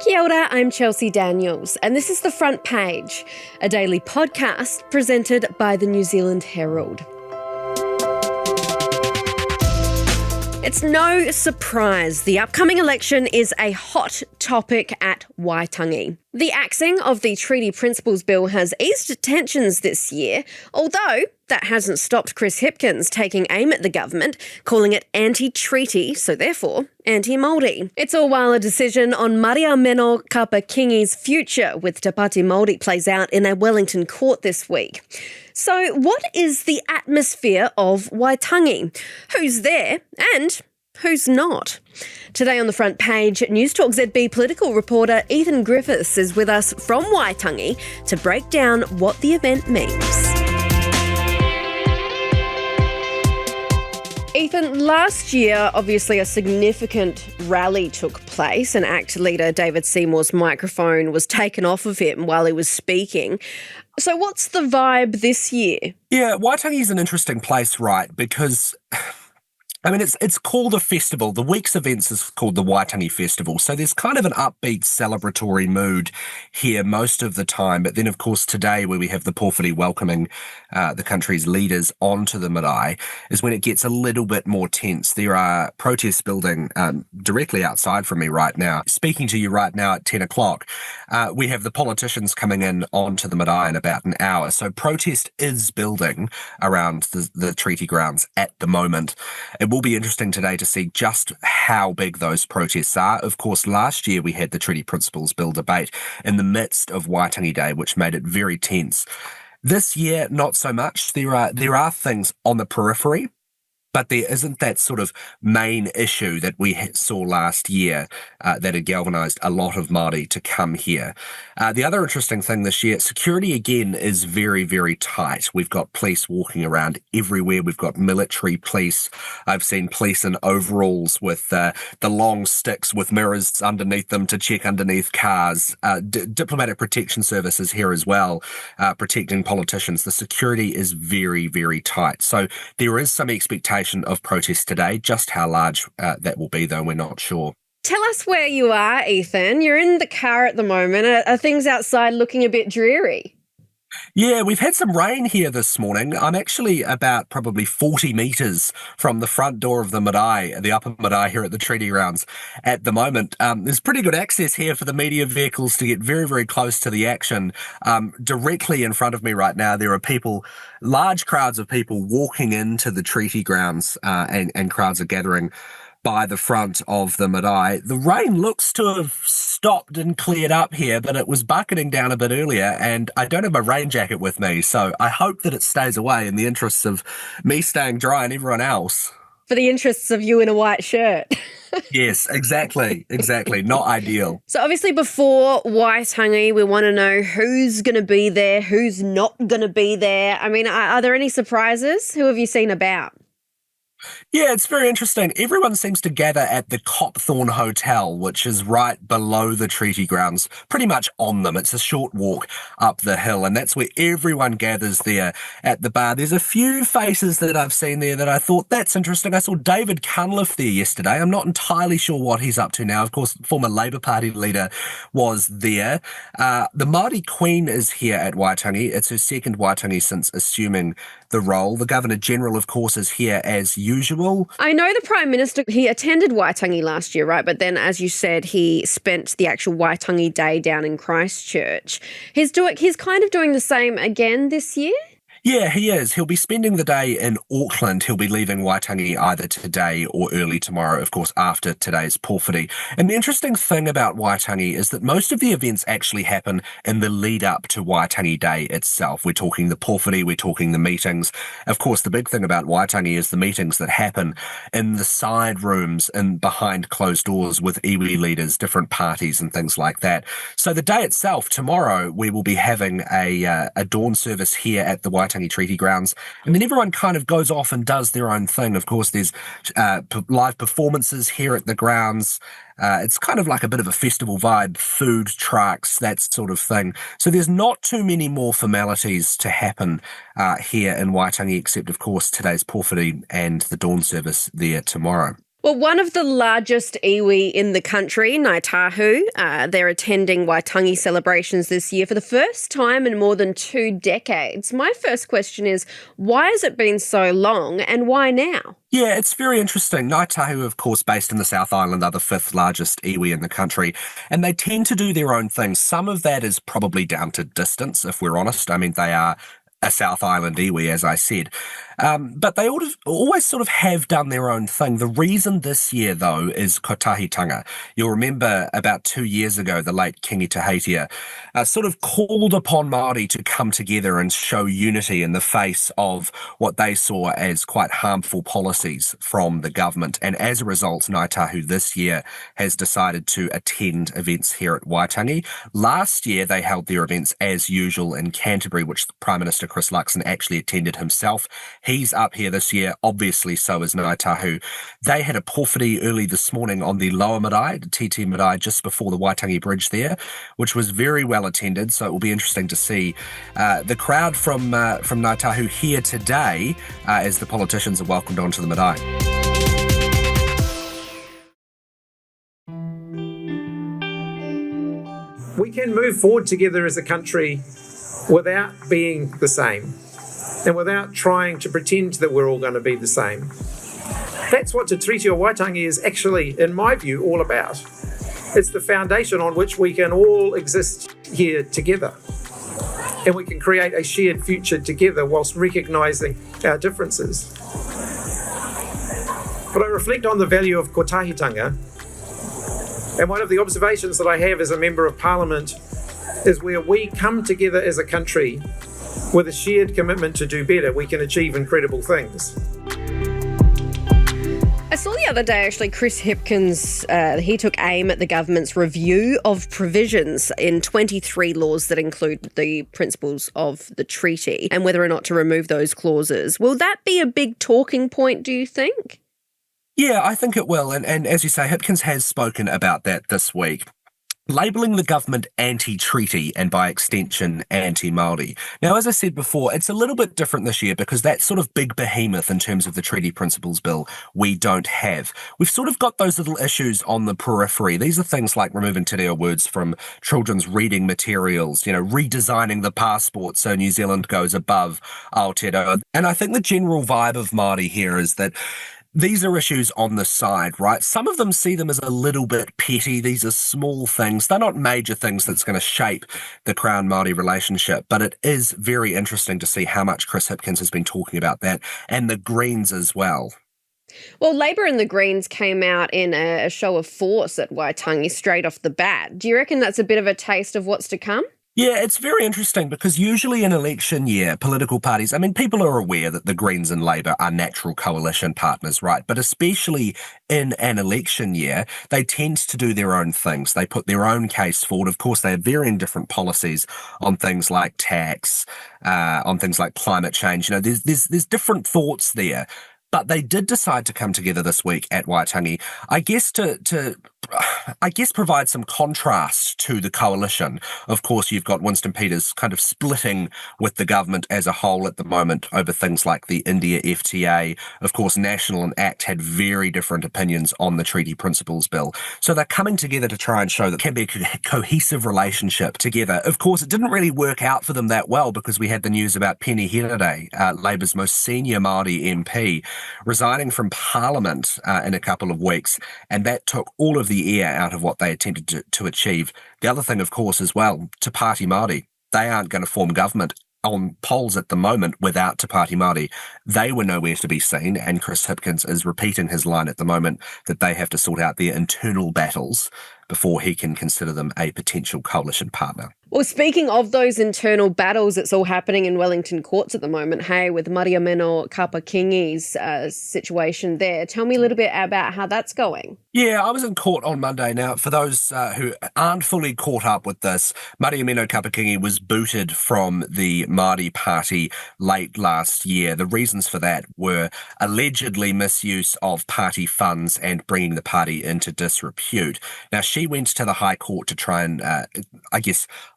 Kia ora, I'm Chelsea Daniels, and this is The Front Page, a daily podcast presented by the New Zealand Herald. It's no surprise the upcoming election is a hot topic at Waitangi. The axing of the Treaty Principles Bill has eased tensions this year, although that hasn't stopped Chris Hipkins taking aim at the government, calling it anti-treaty, so therefore anti-Māori. It's all while a decision on Mariameno Kapa-Kingi's future with Te Pati Maori plays out in a Wellington court this week. So what is the atmosphere of Waitangi? Who's there and who's not? Today on the front page, Newstalk ZB political reporter Ethan Griffiths is with us from Waitangi to break down what the event means. Ethan, last year, obviously a significant rally took place and ACT leader David Seymour's microphone was taken off of him while he was speaking. So what's the vibe this year? Yeah, Waitangi is an interesting place, right? Because it's called a festival. The week's events is called the Waitangi Festival. So there's kind of an upbeat celebratory mood here most of the time. But then, of course, today where we have the Pōwhiri welcoming the country's leaders onto the marae is when it gets a little bit more tense. There are protests building directly outside from me right now. Speaking to you right now at 10 o'clock, we have the politicians coming in onto the marae in about an hour. So protest is building around the treaty grounds at the moment. It will be interesting today to see just how big those protests are. Of course, last year we had the Treaty Principles Bill debate in the midst of Waitangi Day, which made it very tense. This year, not so much. There are things on the periphery, but there isn't that sort of main issue that we saw last year that had galvanised a lot of Māori to come here. The other interesting thing this year, security again is very, very tight. We've got police walking around everywhere. We've got military police. I've seen police in overalls with the long sticks with mirrors underneath them to check underneath cars. Diplomatic protection services here as well, protecting politicians. The security is very, very tight. So there is some expectation of protest today. Just how large that will be, though, we're not sure. Tell us where you are, Ethan. You're in the car at the moment. Are things outside looking a bit dreary? Yeah, we've had some rain here this morning. I'm actually about probably 40 metres from the front door of the marae, the upper marae here at the Treaty Grounds at the moment. There's pretty good access here for the media vehicles to get very, very close to the action. Directly in front of me right now, there are people, large crowds of people walking into the Treaty Grounds and crowds are gathering by the front of the marae. The rain looks to have stopped and cleared up here, but it was bucketing down a bit earlier, and I don't have my rain jacket with me, so I hope that it stays away in the interests of me staying dry and everyone else. For the interests of you in a white shirt. Yes, exactly. Not ideal. So obviously before Waitangi, we want to know who's going to be there, who's not going to be there. I mean, are there any surprises? Who have you seen about? Yeah, it's very interesting. Everyone seems to gather at the Copthorne Hotel, which is right below the Treaty Grounds, pretty much on them. It's a short walk up the hill, and that's where everyone gathers there at the bar. There's a few faces that I've seen there that I thought, that's interesting. I saw David Cunliffe there yesterday. I'm not entirely sure what he's up to now. Of course, former Labour Party leader was there. The Māori Queen is here at Waitangi. It's her second Waitangi since assuming the role. The Governor-General, of course, is here as usual. I know the Prime Minister, he attended Waitangi last year, right? But then, as you said, he spent the actual Waitangi Day down in Christchurch. He's kind of doing the same again this year? Yeah, he is. He'll be spending the day in Auckland. He'll be leaving Waitangi either today or early tomorrow, of course, after today's Pōwhiri. And the interesting thing about Waitangi is that most of the events actually happen in the lead up to Waitangi Day itself. We're talking the Pōwhiri, we're talking the meetings. Of course, the big thing about Waitangi is the meetings that happen in the side rooms and behind closed doors with iwi leaders, different parties and things like that. So the day itself, tomorrow, we will be having a dawn service here at the Waitangi Treaty Grounds, and then everyone kind of goes off and does their own thing. Of course, there's live performances here at the grounds. It's kind of like a bit of a festival vibe, food trucks, that sort of thing. So there's not too many more formalities to happen here in Waitangi, except, of course, today's Pōwhiri and the dawn service there tomorrow. Well, one of the largest iwi in the country, Ngāi Tahu, they're attending Waitangi celebrations this year for the first time in more than 2 decades. My first question is, why has it been so long and why now? Yeah, it's very interesting. Ngāi Tahu, of course, based in the South Island, are the 5th largest iwi in the country, and they tend to do their own thing. Some of that is probably down to distance, if we're honest. I mean, they are a South Island iwi, as I said. But they always sort of have done their own thing. The reason this year, though, is kotahitanga. You'll remember about 2 years ago, the late Kingi Tahitia sort of called upon Māori to come together and show unity in the face of what they saw as quite harmful policies from the government. And as a result, Ngāi Tahu this year has decided to attend events here at Waitangi. Last year, they held their events as usual in Canterbury, which Prime Minister Chris Hipkins actually attended himself. He's up here this year, obviously so is Ngāi Tahu. They had a pōwhiri early this morning on the lower marae, the TT marae, just before the Waitangi Bridge there, which was very well attended, so it will be interesting to see the crowd from Ngāi Tahu here today as the politicians are welcomed onto the marae. We can move forward together as a country without being the same and without trying to pretend that we're all going to be the same. That's what Te Treaty o Waitangi is actually, in my view, all about. It's the foundation on which we can all exist here together, and we can create a shared future together whilst recognising our differences. But I reflect on the value of kotahitanga, and one of the observations that I have as a Member of Parliament is where we come together as a country with a shared commitment to do better, we can achieve incredible things. I saw the other day, actually, Chris Hipkins, he took aim at the government's review of provisions in 23 laws that include the principles of the treaty and whether or not to remove those clauses. Will that be a big talking point, do you think? Yeah, I think it will. And as you say, Hipkins has spoken about that this week, labelling the government anti-treaty and by extension anti-Māori. Now, as I said before, it's a little bit different this year because that sort of big behemoth in terms of the Treaty Principles Bill we don't have. We've sort of got those little issues on the periphery. These are things like removing te reo words from children's reading materials, redesigning the passport so New Zealand goes above Aotearoa. And I think the general vibe of Māori here is that these are issues on the side, right? Some of them see them as a little bit petty. These are small things. They're not major things that's going to shape the Crown-Māori relationship, but it is very interesting to see how much Chris Hipkins has been talking about that, and the Greens as well. Well, Labor and the Greens came out in a show of force at Waitangi straight off the bat. Do you reckon that's a bit of a taste of what's to come? Yeah, it's very interesting because usually in election year, political parties, people are aware that the Greens and Labour are natural coalition partners, right? But especially in an election year, they tend to do their own things. They put their own case forward. Of course, they have varying different policies on things like tax, on things like climate change. There's different thoughts there. But they did decide to come together this week at Waitangi, I guess to provide some contrast to the coalition. Of course, you've got Winston Peters kind of splitting with the government as a whole at the moment over things like the India FTA. Of course, National and ACT had very different opinions on the Treaty Principles Bill. So they're coming together to try and show that there can be a cohesive relationship together. Of course, it didn't really work out for them that well because we had the news about Penny Henare, Labour's most senior Māori MP, resigning from Parliament in a couple of weeks, and that took all of the air out of what they attempted to achieve. The other thing, of course, as well, Te Pati Maori, they aren't going to form government on polls at the moment without Te Pati Maori. They were nowhere to be seen, and Chris Hipkins is repeating his line at the moment that they have to sort out their internal battles before he can consider them a potential coalition partner. Well, speaking of those internal battles, it's all happening in Wellington courts at the moment, hey, with Mariameno Kapa-Kingi's situation there. Tell me a little bit about how that's going. Yeah, I was in court on Monday. Now, for those who aren't fully caught up with this, Mariameno Kapa-Kingi was booted from the Māori Party late last year. The reasons for that were allegedly misuse of party funds and bringing the party into disrepute. Now, she went to the High Court to try and,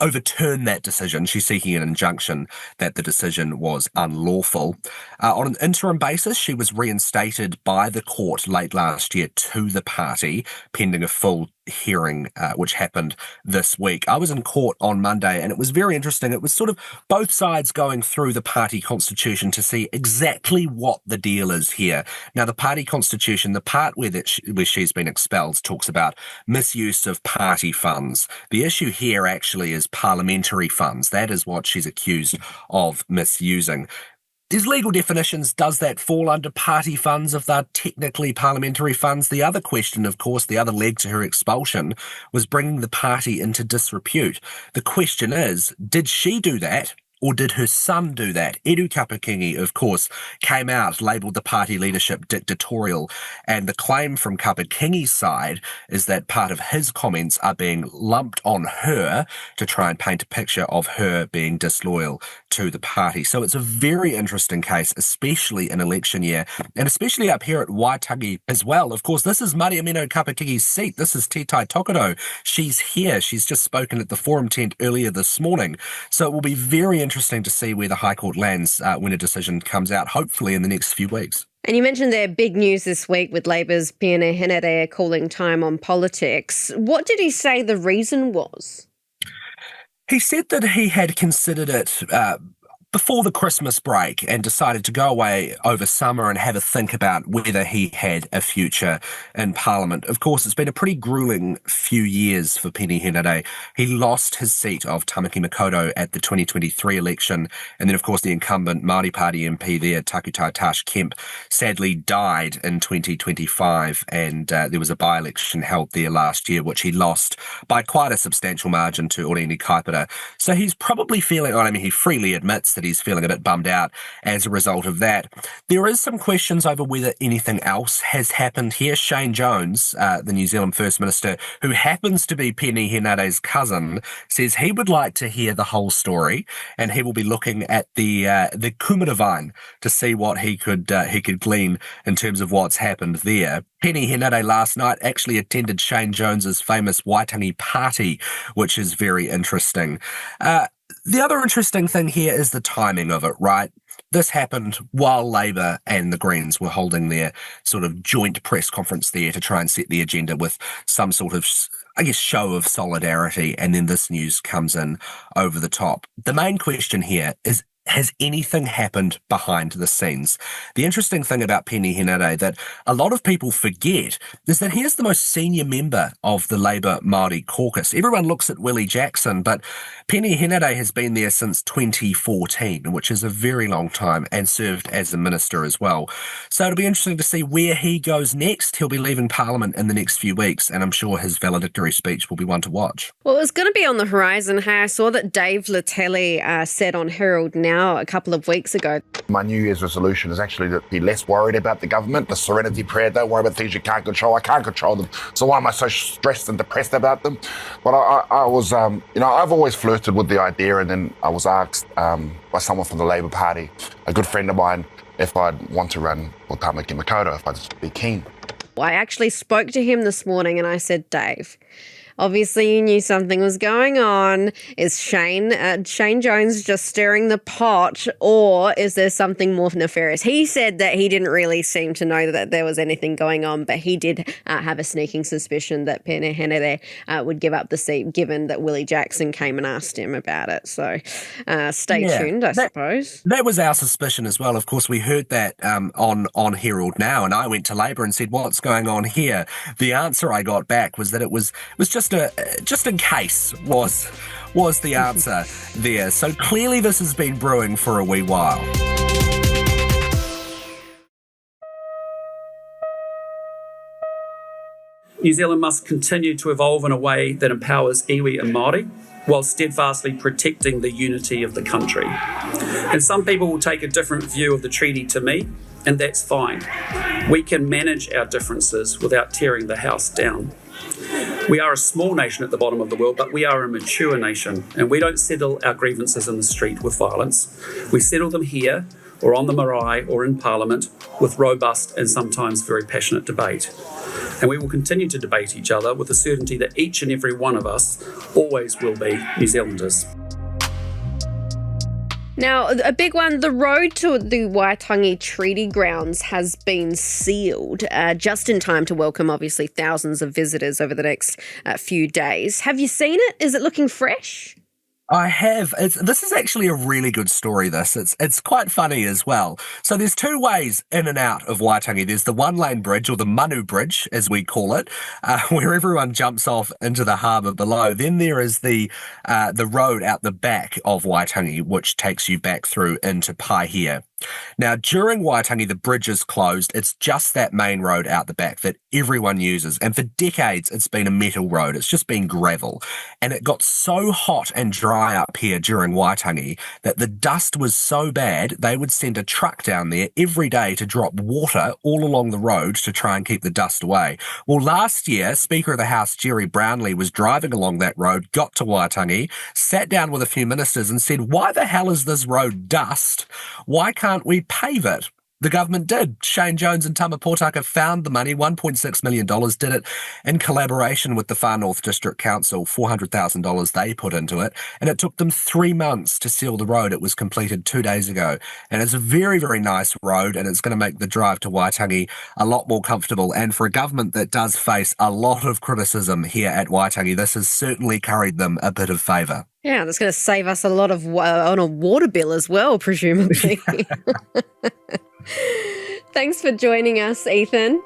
overturn that decision. She's seeking an injunction that the decision was unlawful. On an interim basis, she was reinstated by the court late last year to the party, pending a full hearing, which happened this week. I was in court on Monday, and it was very interesting. It was sort of both sides going through the party constitution to see exactly what the deal is here. Now, the party constitution, the part where she's been expelled, talks about misuse of party funds. The issue here actually is parliamentary funds. That is what she's accused of misusing. There's legal definitions. Does that fall under party funds if they're technically parliamentary funds? The other question, of course, the other leg to her expulsion was bringing the party into disrepute. The question is, did she do that? Or did her son do that? Edu Kapa-Kingi, of course, came out, labelled the party leadership dictatorial, and the claim from Kapa-Kingi's side is that part of his comments are being lumped on her to try and paint a picture of her being disloyal to the party. So it's a very interesting case, especially in election year, and especially up here at Waitangi as well. Of course, this is Mariameno Kapa-Kingi's seat. This is Te Tai Tokerau. She's here. She's just spoken at the Forum tent earlier this morning. So it will be very interesting to see where the High Court lands when a decision comes out, hopefully in the next few weeks. And you mentioned their big news this week with Labour's Peana Henare calling time on politics. What did he say the reason was? He said that he had considered it before the Christmas break and decided to go away over summer and have a think about whether he had a future in Parliament. Of course, it's been a pretty gruelling few years for Peeni Henare. He lost his seat of Tamaki Makaurau at the 2023 election, and then, of course, the incumbent Māori Party MP there, Takutai Tash Kemp, sadly died in 2025, and there was a by-election held there last year, which he lost by quite a substantial margin to Oreni Kaipara. So he's probably feeling, he freely admits that he's feeling a bit bummed out as a result of that. There is some questions over whether anything else has happened here. Shane Jones, the New Zealand First Minister, who happens to be Peeni Henare's cousin, says he would like to hear the whole story, and he will be looking at the Kumaravine to see what he could glean in terms of what's happened there. Peeni Henare last night actually attended Shane Jones's famous Waitangi party, which is very interesting. The other interesting thing here is the timing of it, right? This happened while Labour and the Greens were holding their sort of joint press conference there to try and set the agenda with some sort of, show of solidarity, and then this news comes in over the top. The main question here is, has anything happened behind the scenes? The interesting thing about Peeni Henare that a lot of people forget is that he is the most senior member of the Labour Māori caucus. Everyone looks at Willie Jackson, but Peeni Henare has been there since 2014, which is a very long time, and served as a minister as well. So it'll be interesting to see where he goes next. He'll be leaving Parliament in the next few weeks, and I'm sure his valedictory speech will be one to watch. Well, it was going to be on the horizon. Hey, I saw that Dave Latelli said on Herald Now a couple of weeks ago. My New Year's resolution is actually to be less worried about the government, the serenity prayer, don't worry about things you can't control. I can't control them, so why am I so stressed and depressed about them? But I was, I've always flirted with the idea, and then I was asked by someone from the Labour Party, a good friend of mine, if I'd want to run for Tamaki Makaurau, if I'd be keen. I actually spoke to him this morning and I said, Dave, obviously you knew something was going on. Is Shane Jones just stirring the pot, or is there something more nefarious? He said that he didn't really seem to know that there was anything going on, but he did have a sneaking suspicion that Peeni Henare would give up the seat, given that Willie Jackson came and asked him about it. So stay tuned, I suppose. That was our suspicion as well. Of course, we heard that on Herald Now, and I went to Labour and said, what's going on here? The answer I got back was that it was just in case was the answer there. So clearly this has been brewing for a wee while. New Zealand must continue to evolve in a way that empowers iwi and Māori, while steadfastly protecting the unity of the country. And some people will take a different view of the treaty to me, and that's fine. We can manage our differences without tearing the house down. We are a small nation at the bottom of the world, but we are a mature nation, and we don't settle our grievances in the street with violence. We settle them here or on the marae or in Parliament with robust and sometimes very passionate debate. And we will continue to debate each other with the certainty that each and every one of us always will be New Zealanders. Now, a big one, the road to the Waitangi Treaty Grounds has been sealed just in time to welcome, obviously, thousands of visitors over the next few days. Have you seen it? Is it looking fresh? I have. This is actually a really good story, this. It's quite funny as well. So there's two ways in and out of Waitangi. There's the one-lane bridge, or the Manu Bridge, as we call it, where everyone jumps off into the harbour below. Then there is the road out the back of Waitangi, which takes you back through into Paihia. Now, during Waitangi, the bridge is closed. It's just that main road out the back that everyone uses. And for decades, it's been a metal road. It's just been gravel. And it got so hot and dry up here during Waitangi that the dust was so bad, they would send a truck down there every day to drop water all along the road to try and keep the dust away. Well, last year, Speaker of the House, Jerry Brownlee, was driving along that road, got to Waitangi, sat down with a few ministers and said, "Why the hell is this road dust? Why can't we pave it?" The government did. Shane Jones and Tama Pōtaka found the money, $1.6 million, did it in collaboration with the Far North District Council, $400,000 they put into it, and it took them 3 months to seal the road. It was completed 2 days ago, and it's a very, very nice road, and it's going to make the drive to Waitangi a lot more comfortable. And for a government that does face a lot of criticism here at Waitangi, this has certainly carried them a bit of favour. Yeah, that's going to save us a lot of on a water bill as well, presumably. Thanks for joining us, Ethan.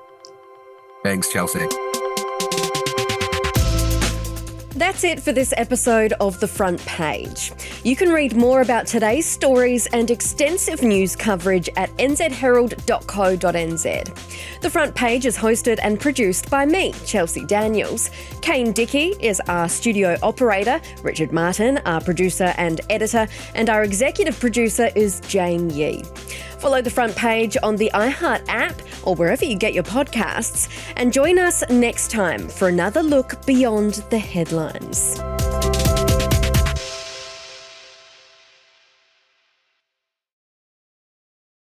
Thanks, Chelsea. That's it for this episode of The Front Page. You can read more about today's stories and extensive news coverage at nzherald.co.nz. The Front Page is hosted and produced by me, Chelsea Daniels. Kane Dickey is our studio operator, Richard Martin, our producer and editor, and our executive producer is Jane Yee. Follow The Front Page on the iHeart app or wherever you get your podcasts, and join us next time for another look beyond the headlines.